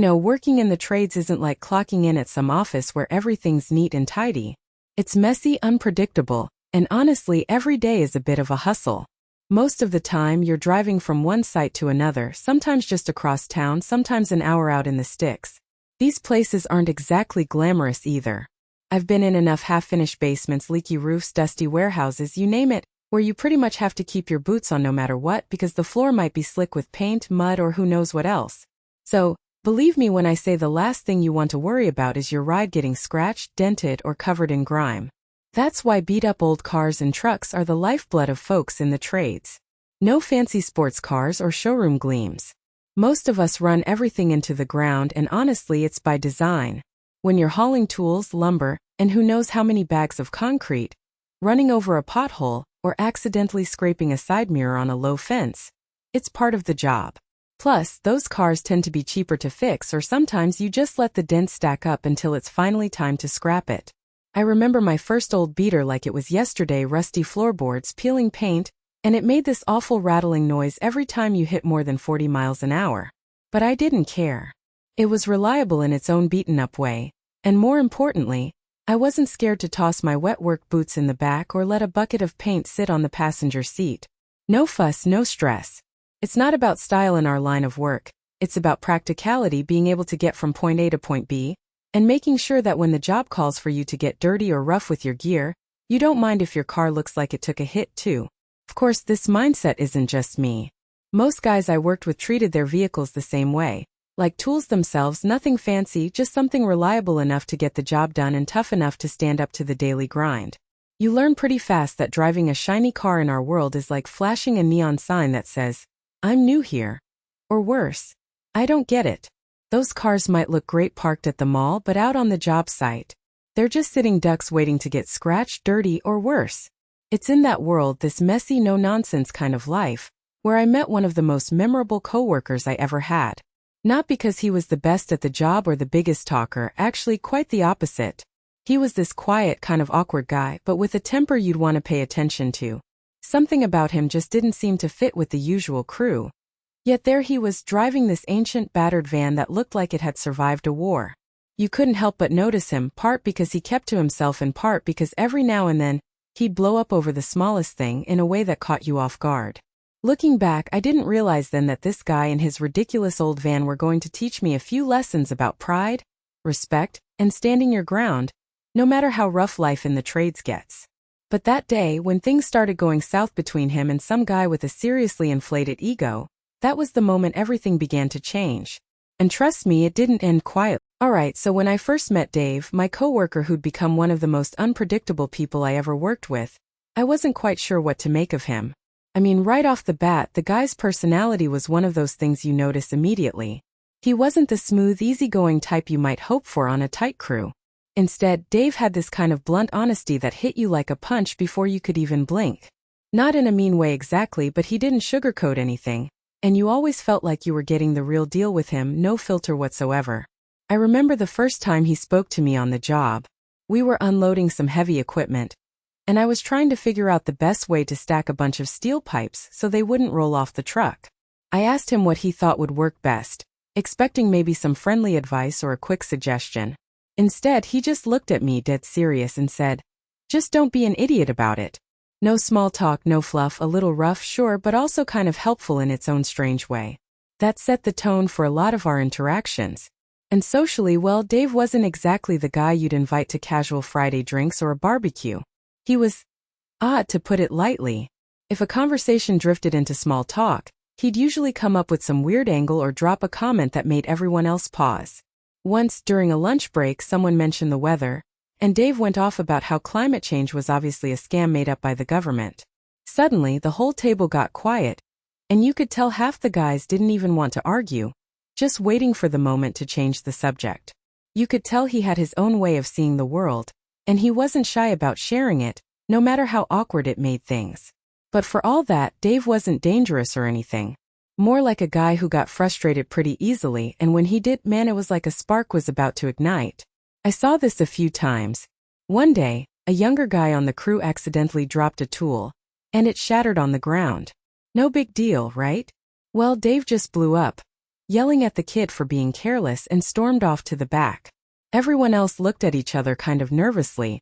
Working in the trades isn't like clocking in at some office where everything's neat and tidy. It's messy, unpredictable, and honestly, every day is a bit of a hustle. Most of the time, you're driving from one site to another, sometimes just across town, sometimes an hour out in the sticks. These places aren't exactly glamorous either. I've been in enough half-finished basements, leaky roofs, dusty warehouses, you name it, where you pretty much have to keep your boots on no matter what because the floor might be slick with paint, mud, or who knows what else. So, believe me when I say the last thing you want to worry about is your ride getting scratched, dented, or covered in grime. That's why beat-up old cars and trucks are the lifeblood of folks in the trades. No fancy sports cars or showroom gleams. Most of us run everything into the ground, and honestly, it's by design. When you're hauling tools, lumber, and who knows how many bags of concrete, running over a pothole, or accidentally scraping a side mirror on a low fence, it's part of the job. Plus, those cars tend to be cheaper to fix, or sometimes you just let the dents stack up until it's finally time to scrap it. I remember my first old beater like it was yesterday, rusty floorboards, peeling paint, and it made this awful rattling noise every time you hit more than 40 miles an hour. But I didn't care. It was reliable in its own beaten-up way, and more importantly, I wasn't scared to toss my wet work boots in the back or let a bucket of paint sit on the passenger seat. No fuss, no stress. It's not about style in our line of work, it's about practicality, being able to get from point A to point B, and making sure that when the job calls for you to get dirty or rough with your gear, you don't mind if your car looks like it took a hit too. Of course, this mindset isn't just me. Most guys I worked with treated their vehicles the same way. Like tools themselves, nothing fancy, just something reliable enough to get the job done and tough enough to stand up to the daily grind. You learn pretty fast that driving a shiny car in our world is like flashing a neon sign that says, "I'm new here." Or worse. I don't get it. Those cars might look great parked at the mall, but out on the job site, they're just sitting ducks waiting to get scratched, dirty, or worse. It's in that world, this messy, no-nonsense kind of life, where I met one of the most memorable coworkers I ever had. Not because he was the best at the job or the biggest talker, actually quite the opposite. He was this quiet, kind of awkward guy, but with a temper you'd want to pay attention to. Something about him just didn't seem to fit with the usual crew. Yet there he was, driving this ancient, battered van that looked like it had survived a war. You couldn't help but notice him, part because he kept to himself and part because every now and then, he'd blow up over the smallest thing in a way that caught you off guard. Looking back, I didn't realize then that this guy and his ridiculous old van were going to teach me a few lessons about pride, respect, and standing your ground, no matter how rough life in the trades gets. But that day, when things started going south between him and some guy with a seriously inflated ego, that was the moment everything began to change. And trust me, it didn't end quietly. Alright, so when I first met Dave, my coworker who'd become one of the most unpredictable people I ever worked with, I wasn't quite sure what to make of him. I mean, right off the bat, the guy's personality was one of those things you notice immediately. He wasn't the smooth, easygoing type you might hope for on a tight crew. Instead, Dave had this kind of blunt honesty that hit you like a punch before you could even blink. Not in a mean way exactly, but he didn't sugarcoat anything, and you always felt like you were getting the real deal with him, no filter whatsoever. I remember the first time he spoke to me on the job. We were unloading some heavy equipment, and I was trying to figure out the best way to stack a bunch of steel pipes so they wouldn't roll off the truck. I asked him what he thought would work best, expecting maybe some friendly advice or a quick suggestion. Instead, he just looked at me dead serious and said, "Just don't be an idiot about it." No small talk, no fluff, a little rough, sure, but also kind of helpful in its own strange way. That set the tone for a lot of our interactions. And socially, well, Dave wasn't exactly the guy you'd invite to casual Friday drinks or a barbecue. He was odd, to put it lightly. If a conversation drifted into small talk, he'd usually come up with some weird angle or drop a comment that made everyone else pause. Once, during a lunch break, someone mentioned the weather, and Dave went off about how climate change was obviously a scam made up by the government. Suddenly, the whole table got quiet, and you could tell half the guys didn't even want to argue, just waiting for the moment to change the subject. You could tell he had his own way of seeing the world, and he wasn't shy about sharing it, no matter how awkward it made things. But for all that, Dave wasn't dangerous or anything. More like a guy who got frustrated pretty easily, and when he did, man, it was like a spark was about to ignite. I saw this a few times. One day, a younger guy on the crew accidentally dropped a tool, and it shattered on the ground. No big deal, right? Well, Dave just blew up. yelling at the kid for being careless, and stormed off to the back. Everyone else looked at each other kind of nervously,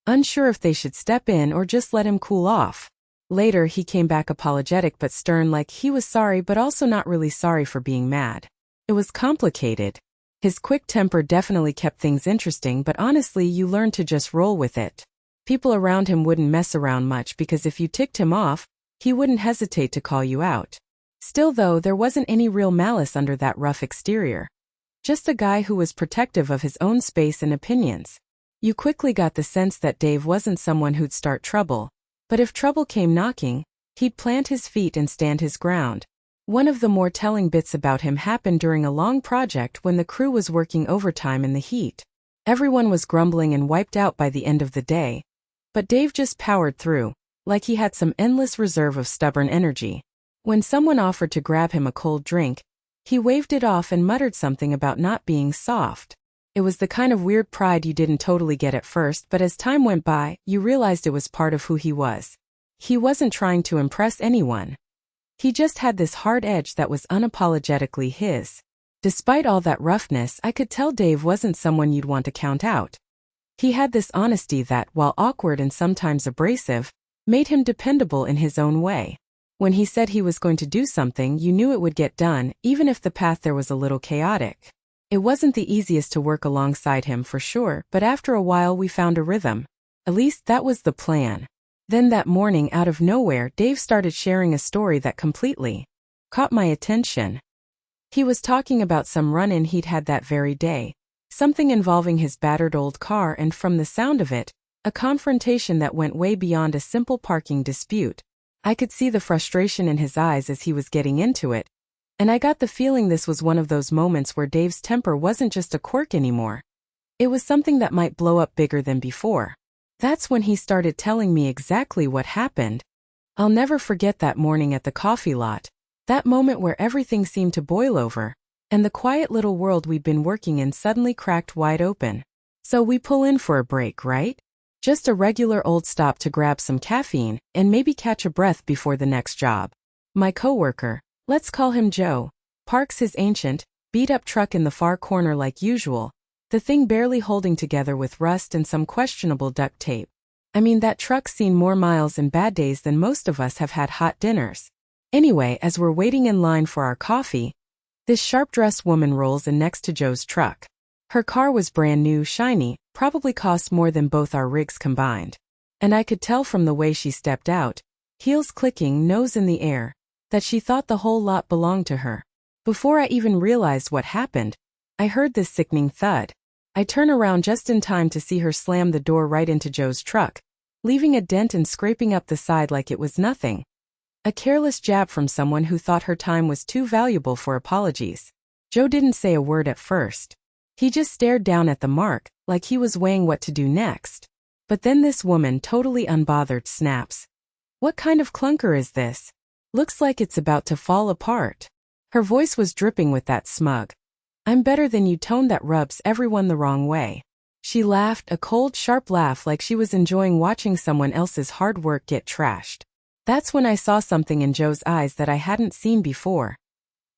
unsure if they should step in or just let him cool off. Later, he came back apologetic but stern, like he was sorry but also not really sorry for being mad. It was complicated. His quick temper definitely kept things interesting, but honestly, you learned to just roll with it. People around him wouldn't mess around much because if you ticked him off, he wouldn't hesitate to call you out. Still though, there wasn't any real malice under that rough exterior. Just a guy who was protective of his own space and opinions. You quickly got the sense that Dave wasn't someone who'd start trouble, but if trouble came knocking, he'd plant his feet and stand his ground. One of the more telling bits about him happened during a long project when the crew was working overtime in the heat. Everyone was grumbling and wiped out by the end of the day, but Dave just powered through, like he had some endless reserve of stubborn energy. When someone offered to grab him a cold drink, he waved it off and muttered something about not being soft. It was the kind of weird pride you didn't totally get at first, but as time went by, you realized it was part of who he was. He wasn't trying to impress anyone. He just had this hard edge that was unapologetically his. Despite all that roughness, I could tell Dave wasn't someone you'd want to count out. He had this honesty that, while awkward and sometimes abrasive, made him dependable in his own way. When he said he was going to do something, you knew it would get done, even if the path there was a little chaotic. It wasn't the easiest to work alongside him for sure, but after a while we found a rhythm. At least that was the plan. Then that morning, out of nowhere, Dave started sharing a story that completely caught my attention. He was talking about some run-in he'd had that very day, something involving his battered old car, and from the sound of it, a confrontation that went way beyond a simple parking dispute. I could see the frustration in his eyes as he was getting into it, and I got the feeling this was one of those moments where Dave's temper wasn't just a quirk anymore. It was something that might blow up bigger than before. That's when he started telling me exactly what happened. I'll never forget that morning at the coffee lot, that moment where everything seemed to boil over, and the quiet little world we'd been working in suddenly cracked wide open. So we pull in for a break, right? Just a regular old stop to grab some caffeine and maybe catch a breath before the next job. My coworker, let's call him Joe, parks his ancient, beat-up truck in the far corner like usual, the thing barely holding together with rust and some questionable duct tape. I mean, that truck's seen more miles and bad days than most of us have had hot dinners. Anyway, as we're waiting in line for our coffee, this sharp-dressed woman rolls in next to Joe's truck. Her car was brand new, shiny, probably cost more than both our rigs combined. And I could tell from the way she stepped out, heels clicking, nose in the air, that she thought the whole lot belonged to her. Before I even realized what happened, I heard this sickening thud. I turn around just in time to see her slam the door right into Joe's truck, leaving a dent and scraping up the side like it was nothing. A careless jab from someone who thought her time was too valuable for apologies. Joe didn't say a word at first. He just stared down at the mark, like he was weighing what to do next. But then this woman, totally unbothered, snaps. "What kind of clunker is this? Looks like it's about to fall apart." Her voice was dripping with that smug, "I'm better than you" tone that rubs everyone the wrong way. She laughed, a cold, sharp laugh like she was enjoying watching someone else's hard work get trashed. That's when I saw something in Joe's eyes that I hadn't seen before.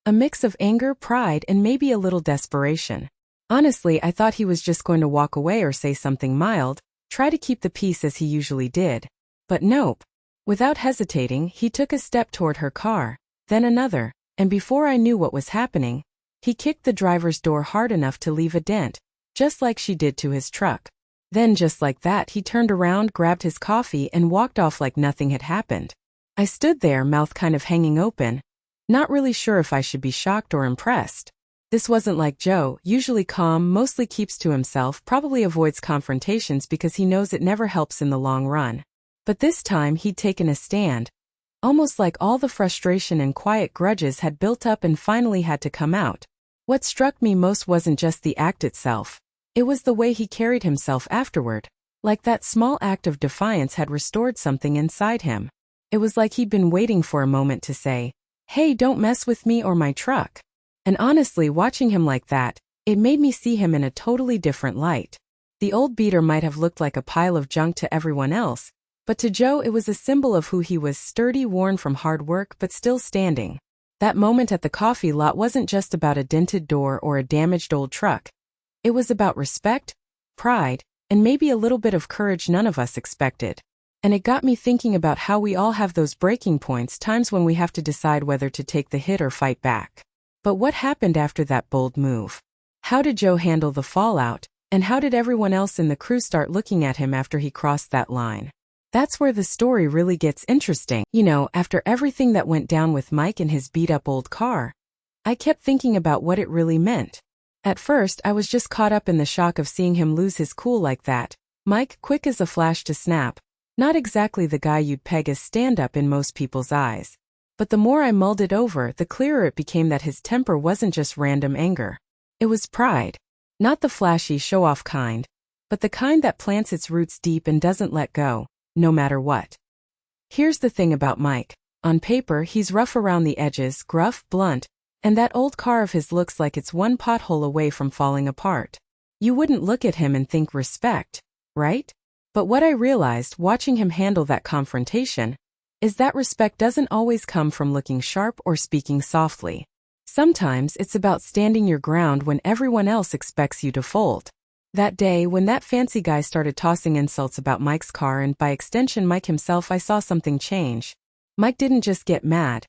A mix of anger, pride, and maybe a little desperation. Honestly, I thought he was just going to walk away or say something mild, try to keep the peace as he usually did. But nope. Without hesitating, he took a step toward her car, then another, and before I knew what was happening, he kicked the driver's door hard enough to leave a dent, just like she did to his truck. Then just like that, he turned around, grabbed his coffee, and walked off like nothing had happened. I stood there, mouth kind of hanging open, not really sure if I should be shocked or impressed. This wasn't like Joe, usually calm, mostly keeps to himself, probably avoids confrontations because he knows it never helps in the long run. But this time he'd taken a stand, almost like all the frustration and quiet grudges had built up and finally had to come out. What struck me most wasn't just the act itself. It was the way he carried himself afterward. Like that small act of defiance had restored something inside him. It was like he'd been waiting for a moment to say, "Hey, don't mess with me or my truck." And honestly, watching him like that, it made me see him in a totally different light. The old beater might have looked like a pile of junk to everyone else, but to Joe it was a symbol of who he was, sturdy, worn from hard work, but still standing. That moment at the coffee lot wasn't just about a dented door or a damaged old truck. It was about respect, pride, and maybe a little bit of courage none of us expected. And it got me thinking about how we all have those breaking points, times when we have to decide whether to take the hit or fight back. But what happened after that bold move? How did Joe handle the fallout, and how did everyone else in the crew start looking at him after he crossed that line? That's where the story really gets interesting. You know, after everything that went down with Mike and his beat-up old car, I kept thinking about what it really meant. At first, I was just caught up in the shock of seeing him lose his cool like that. Mike, quick as a flash to snap, not exactly the guy you'd peg as stand-up in most people's eyes. But the more I mulled it over, the clearer it became that his temper wasn't just random anger. It was pride. Not the flashy, show-off kind, but the kind that plants its roots deep and doesn't let go, no matter what. Here's the thing about Mike. On paper, he's rough around the edges, gruff, blunt, and that old car of his looks like it's one pothole away from falling apart. You wouldn't look at him and think respect, right? But what I realized watching him handle that confrontation is that respect doesn't always come from looking sharp or speaking softly. Sometimes it's about standing your ground when everyone else expects you to fold. That day, when that fancy guy started tossing insults about Mike's car and by extension Mike himself, I saw something change. Mike didn't just get mad.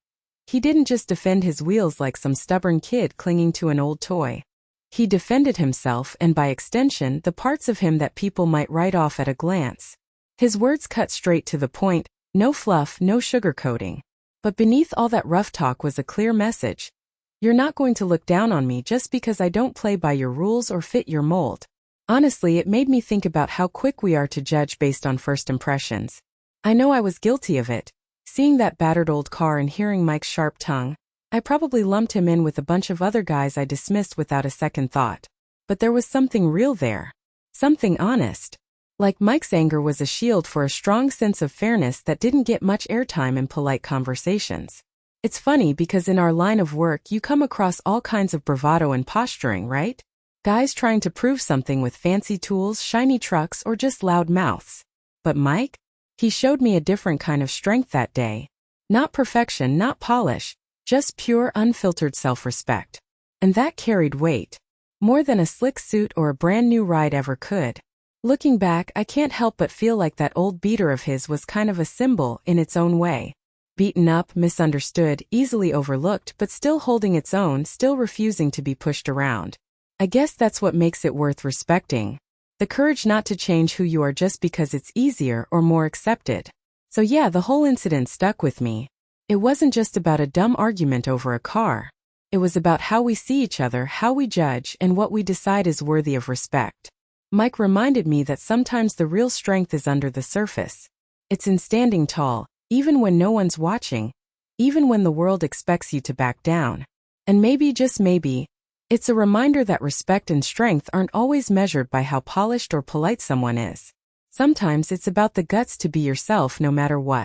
He didn't just defend his wheels like some stubborn kid clinging to an old toy. He defended himself and by extension the parts of him that people might write off at a glance. His words cut straight to the point, no fluff, no sugarcoating. But beneath all that rough talk was a clear message. You're not going to look down on me just because I don't play by your rules or fit your mold. Honestly, it made me think about how quick we are to judge based on first impressions. I know I was guilty of it. Seeing that battered old car and hearing Mike's sharp tongue, I probably lumped him in with a bunch of other guys I dismissed without a second thought. But there was something real there. Something honest. Like Mike's anger was a shield for a strong sense of fairness that didn't get much airtime in polite conversations. It's funny because in our line of work you come across all kinds of bravado and posturing, right? Guys trying to prove something with fancy tools, shiny trucks, or just loud mouths. But Mike? He showed me a different kind of strength that day. Not perfection, not polish, just pure, unfiltered self-respect. And that carried weight. More than a slick suit or a brand new ride ever could. Looking back, I can't help but feel like that old beater of his was kind of a symbol in its own way. Beaten up, misunderstood, easily overlooked, but still holding its own, still refusing to be pushed around. I guess that's what makes it worth respecting. The courage not to change who you are just because it's easier or more accepted. So yeah, the whole incident stuck with me. It wasn't just about a dumb argument over a car. It was about how we see each other, how we judge, and what we decide is worthy of respect. Mike reminded me that sometimes the real strength is under the surface. It's in standing tall, even when no one's watching, even when the world expects you to back down. And maybe, just maybe, it's a reminder that respect and strength aren't always measured by how polished or polite someone is. Sometimes it's about the guts to be yourself no matter what.